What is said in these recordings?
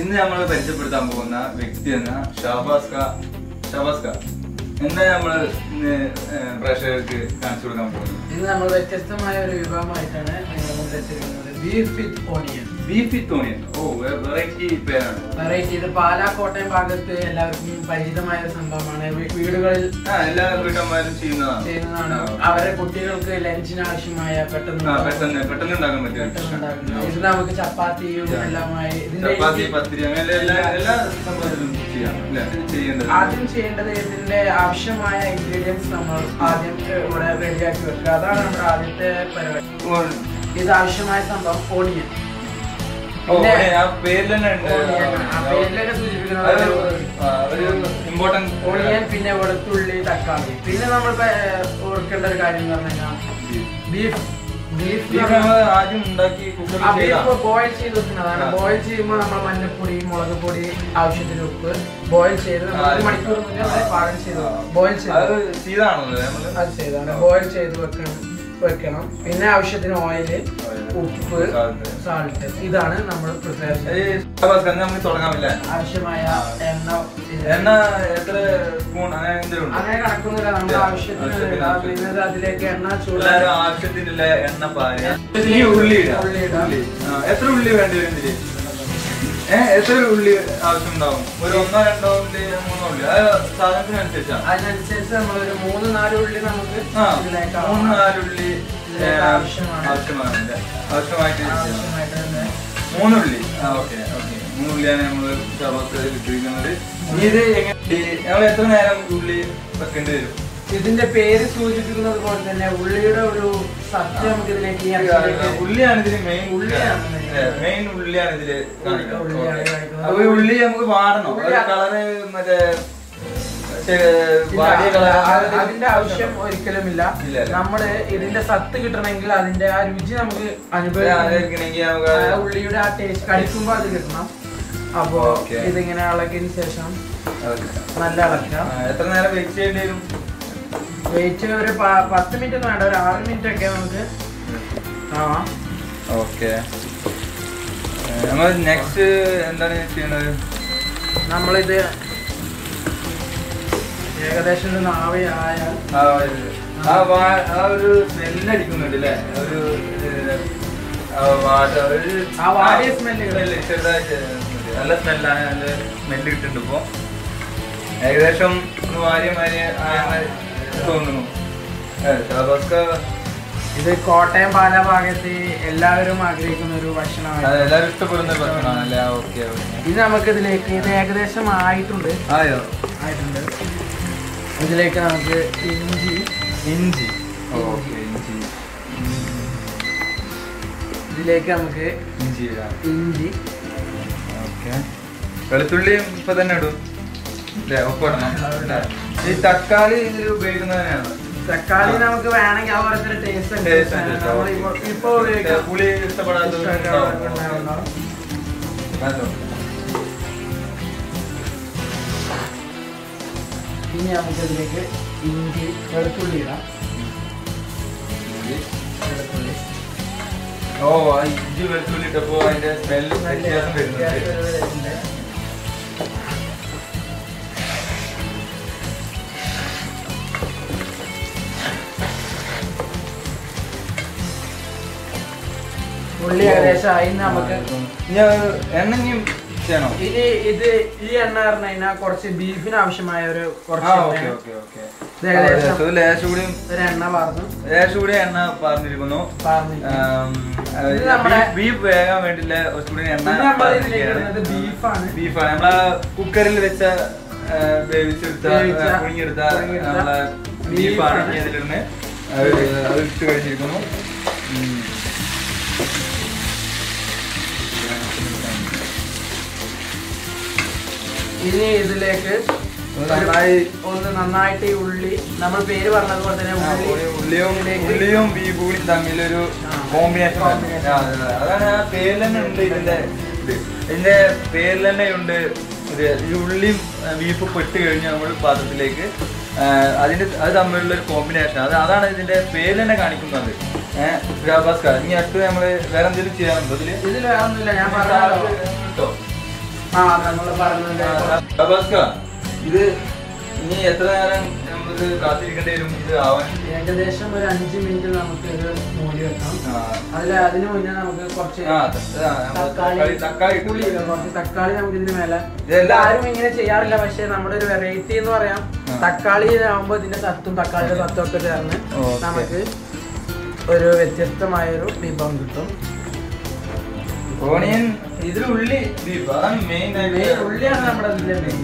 ഇന്ന് നമ്മൾ പരിചയപ്പെടുത്താൻ പോകുന്ന വ്യക്തി എന്ന ഷാബാസ് ഖാൻ എന്താ നമ്മൾ ഇന്ന് പ്രേക്ഷകർക്ക് കാണിച്ചു കൊടുക്കാൻ പോകുന്നത്? ഇന്ന് നമ്മൾ വ്യത്യസ്തമായ ഒരു വിഭവമായിട്ടാണ് നിങ്ങൾ മുന്നിലെത്തിയിരിക്കുന്നത്. Beef with onion. Beef with onion. ഓ, വെറൈറ്റി പേരാണ്. വെറൈറ്റി. ഇത് പാലാ കോട്ടയം ഭാഗത്ത് എല്ലാവർക്കും പരിചിതമായ ഒരു സംഭവമാണ്. വീടുകളിൽ എല്ലാ വീട്ടമ്മമാരും ചെയ്യുന്നതാണ്. അവരെ കുട്ടികൾക്ക് ലഞ്ചിന് ആവശ്യമായ പെട്ടെന്ന് ഉണ്ടാക്കാൻ പറ്റും. ഇത് നമുക്ക് ചപ്പാത്തിയും എല്ലാമായി ചപ്പാത്തി, പത്തിരി, അങ്ങനെ എല്ലാ സംഭവത്തിലും ആദ്യം ചെയ്യേണ്ടത് ഇതിന്റെ ആവശ്യമായ ഇൻഗ്രീഡിയൻസ് നമ്മൾ ആദ്യം ഇവിടെ റെഡിയാക്കി വെക്കുക. അതാണ് നമ്മുടെ ആദ്യത്തെ പരിപാടി. ഇത് ആവശ്യമായ സംഭവം ഓണിയൻ. ഓണിയൻ, പിന്നെ വെളുത്തുള്ളി, തക്കാളി. പിന്നെ നമ്മൾ ഓർക്കേണ്ട ഒരു കാര്യം എന്ന് പറഞ്ഞാൽ ബീഫ് ബോയിൽ ചെയ്ത് വെക്കുന്നതാണ്. ബോയിൽ ചെയ്യുമ്പോൾ നമ്മൾ മഞ്ഞപ്പൊടി, മുളക് പൊടി, ആവശ്യത്തിന് ഉപ്പ് ബോയിൽ ചെയ്ത് 1 മണിക്കൂർ മുന്നേ പാകം ചെയ്ത് ബോയിൽ ചെയ്താണ് ബോയിൽ ചെയ്ത് വെക്കണം. പിന്നെ ആവശ്യത്തിന് ഓയില്, ഉപ്പ്, സാൾട്ട്. ഇതാണ് നമ്മൾ പ്രിപ്പയർ ചെയ്യുന്നത്. ആവശ്യമായ എണ്ണ എത്ര സ്പൂൺ അങ്ങനെ കണക്കൊന്നുമില്ല. നമ്മുടെ ആവശ്യത്തിന് അതിലേക്ക് എണ്ണ ആവശ്യത്തിനുള്ള എണ്ണ ഉള്ളി എത്ര ഉള്ളി വേണ്ടി വരും? എത്ര ഉള്ളി ആവശ്യം ഉണ്ടാവും? ഒരു 1, 2, 3 ഉള്ളി സാധനത്തിനനുസരിച്ചാണ്. അതിനനുസരിച്ച് നമ്മൾ ഒരു 3-4 ഉള്ളി നമുക്ക് 3-4 ഉള്ളി ആവശ്യമായിട്ട് 3 ഉള്ളി. ഓക്കെ, 3 ഉള്ളിയാണ് നമ്മൾ ചപ്പാത്തി ഇട്ടിരിക്കുന്നത്. ഇത് ഞങ്ങൾ എത്ര നേരം ഉള്ളി വെക്കേണ്ടി വരും? ഇതിന്റെ പേര് സൂചിപ്പിക്കുന്നത് പോലെ തന്നെ ഉള്ളിയുടെ ഒരു സത്യം നമുക്ക് ഇതിലേക്ക് ഉള്ളിയാണ് ഇതിന് മെയിൻ. ഉള്ളിയാണ് ഇതില് കാണിക്കുന്നത്. അപ്പൊ ഉള്ളി നമുക്ക് വാടണം. കളറ് മറ്റേ അതിന്റെ ആവശ്യം ഒരിക്കലുമില്ല. നമ്മള് ഇതിന്റെ സത്ത് കിട്ടണമെങ്കിൽ അതിന്റെ ആ രുചി നമുക്ക് അനുഭവിക്കണമെങ്കിൽ ഉള്ളിയുടെ ആ ടേസ്റ്റ് കടിക്കുമ്പോ അത് കിട്ടണം. അപ്പൊ ഇതിങ്ങനെ ഇളക്കിയതിന് ശേഷം നല്ല ഇളക്കാം. എത്ര നേരം വെയിറ്റ് ചെയ്യേണ്ടി വരും? വെയിറ്റ് ഒരു 10 മിനിറ്റ് ഒന്നും വേണ്ട, ഒരു 6 മിനിറ്റ് ഒക്കെ നമുക്ക് ആവാം. ഓക്കെ, നമ്മൾ നെക്സ്റ്റ് എന്താണ് ചെയ്യുന്നത്? നമ്മളിത് ഏകദേശം ഒരു നാവയായാൽ ആ ഒരു സ്മെല്ലടിക്കുന്നുണ്ട് അല്ലേ? ചെറുതായിട്ട് നല്ല സ്മെല്ലാണ്. നല്ല സ്മെല്ല് കിട്ടുന്നുണ്ട്. ഇപ്പൊ ഏകദേശം തോന്നുന്നു. ഇത് കോട്ടയം പാല ഭാഗത്ത് എല്ലാവരും ആഗ്രഹിക്കുന്ന ഒരു ഭക്ഷണമാണ്. എല്ലാവരും ഇഷ്ടപ്പെടുന്ന ഒരു ഭക്ഷണമാണ്. ഓക്കെ, ഇത് നമുക്ക് ഇതിലേക്ക് ഇത് ഏകദേശം ആയിട്ടുണ്ട്. ഇതിലേക്ക് നമുക്ക് ഇഞ്ചി ഇതിലേക്ക് നമുക്ക് ഇഞ്ചി ഓക്കെ. വെളുത്തുള്ളിയും ഇപ്പൊ തന്നെ ഇടും അല്ലേ? ഒപ്പിടണം. ഈ തക്കാളി ഇതിൽ ഉപയോഗിക്കുന്നതിനാണ്. തക്കാളി നമുക്ക് വേണമെങ്കിൽ ഓരോരുത്തരുടെ ടേസ്റ്റ് ഇപ്പൊ പുളി ഇഷ്ടപ്പെടാത്ത. ഇനി നമുക്ക് ഇതിലേക്ക് ഇഞ്ചി, വെളുത്തുള്ളി ഇടാം. ഇഞ്ചി വെളുത്തുള്ളി ഇട്ടപ്പോ അതിന്റെ സ്മെല്ല് വ്യത്യാസം വരുന്നുണ്ട്. ഉള്ളി ഏകദേശം ആയി. നമുക്ക് എണ്ണയും ചെയ്യണം. ഇനി ഈ എണ്ണ പറഞ്ഞു കഴിഞ്ഞാൽ കുറച്ച് ബീഫിന് ആവശ്യമായ ഒരു എണ്ണ പറഞ്ഞിരിക്കുന്നു. ബീഫ് വേകാൻ വേണ്ടിയില്ല കുറച്ചുകൂടി എണ്ണ. ബീഫാണ് നമ്മളെ കുക്കറിൽ വെച്ച വേവിച്ചെടുത്ത പുഴുങ്ങിയെടുത്ത നമ്മളെ ബീഫാണ് ഇതിലിരുന്ന് അത് ഇട്ട് കഴിച്ചിരിക്കുന്നു. ഇനി ഇതിലേക്ക് നന്നായിട്ട് ഈ ഉള്ളി നമ്മൾ പേര് പറഞ്ഞതുപോലെ തന്നെ ഉള്ളിയും ബീഫും കൂടി തമ്മിലൊരു കോമ്പിനേഷൻ. അതാണ് ആ പേരിൽ തന്നെ ഉണ്ട്. ഇതിന്റെ പേരിൽ തന്നെ ഉണ്ട്. ഈ ഉള്ളിയും ബീഫ് പെട്ട് കഴിഞ്ഞ് നമ്മൾ പാത്രത്തിലേക്ക് അത് തമ്മിലുള്ള ഒരു കോമ്പിനേഷൻ. അതാണ് ഇതിന്റെ പേര് തന്നെ കാണിക്കുന്നത്. ഷാബാസ് ഖാൻ. ഇനി അടുത്ത് നമ്മള് വേറെ എന്തെങ്കിലും ചെയ്യാനുണ്ടോ? ഇതില് വേറെ ഒന്നുമില്ല. ഞാൻ പറഞ്ഞോ നമ്മള് പറഞ്ഞത് ഇത് ഇനി എത്ര നേരം നമുക്ക് കാത്തിരിക്കേണ്ടി വരും ഇത് ആവാൻ? ഏകദേശം ഒരു 5 മിനിറ്റ് നമുക്ക് ഇത് മൂടി വെക്കാം. അതിന് മുന്നേ നമുക്ക് കുറച്ച് തക്കാളി നമുക്ക് ഇതിന് മേലെ, ആരും ഇങ്ങനെ ചെയ്യാറില്ല, പക്ഷെ നമ്മുടെ ഒരു വെറൈറ്റി എന്ന് പറയാം. തക്കാളി ആവുമ്പോ ഇതിന്റെ സത്തും തക്കാളിയുടെ സത്തും ഒക്കെ ചേർന്ന് നമുക്ക് ഒരു വ്യത്യസ്തമായൊരു വിഭവം കിട്ടും. ഓണിയൻ ഇതിൽ ഉള്ളി ബീഫ് അതാണ് മെയിൻ. ഉള്ളിയാണ് നമ്മുടെ ഇതിലെ മെയിൻ.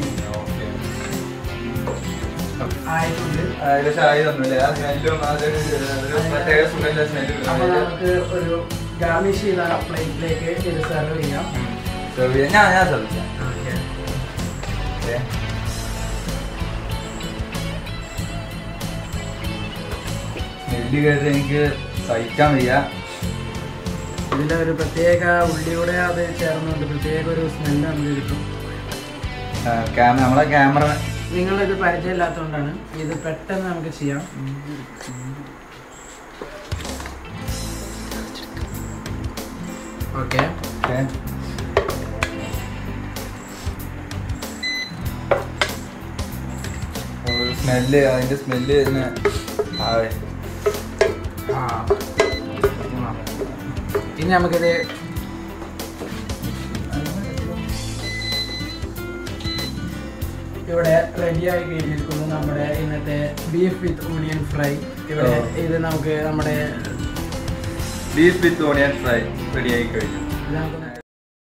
അപ്പൊ നമുക്ക് ഒരു ഗാർണിഷ് ചെയ്ത പ്ലേറ്റിലേക്ക് ഇത് സെർവ് ചെയ്യാം. ഞാൻ ശ്രദ്ധിക്കാം. സ്മെല്ല് കേട്ട് എനിക്ക് സഹിക്കാൻ വയ്യ. ഇതിലെ ഒരു പ്രത്യേക ഉള്ളിയുടെ അത് ചേർന്നുകൊണ്ട് പ്രത്യേക ഒരു സ്മെല്ല് നമുക്ക് കിട്ടും. നമ്മളെ ക്യാമറ നിങ്ങളിത് പരിചയമില്ലാത്തതുകൊണ്ടാണ് ഇത് പെട്ടെന്ന് നമുക്ക് ചെയ്യാം. ഓക്കെ, സ്മെല്ല് അതിന്റെ സ്മെല്ല് ഇനി നമുക്കിത് ഇവിടെ റെഡിയായി കഴിഞ്ഞിരിക്കുന്നു നമ്മുടെ ഇന്നത്തെ ബീഫ് വിത്ത് ഓണിയൻ ഫ്രൈ. ഇവിടെ ഇത് നമുക്ക് നമ്മുടെ ബീഫ് വിത്ത് ഓണിയൻ ഫ്രൈ റെഡിയായി കഴിഞ്ഞു.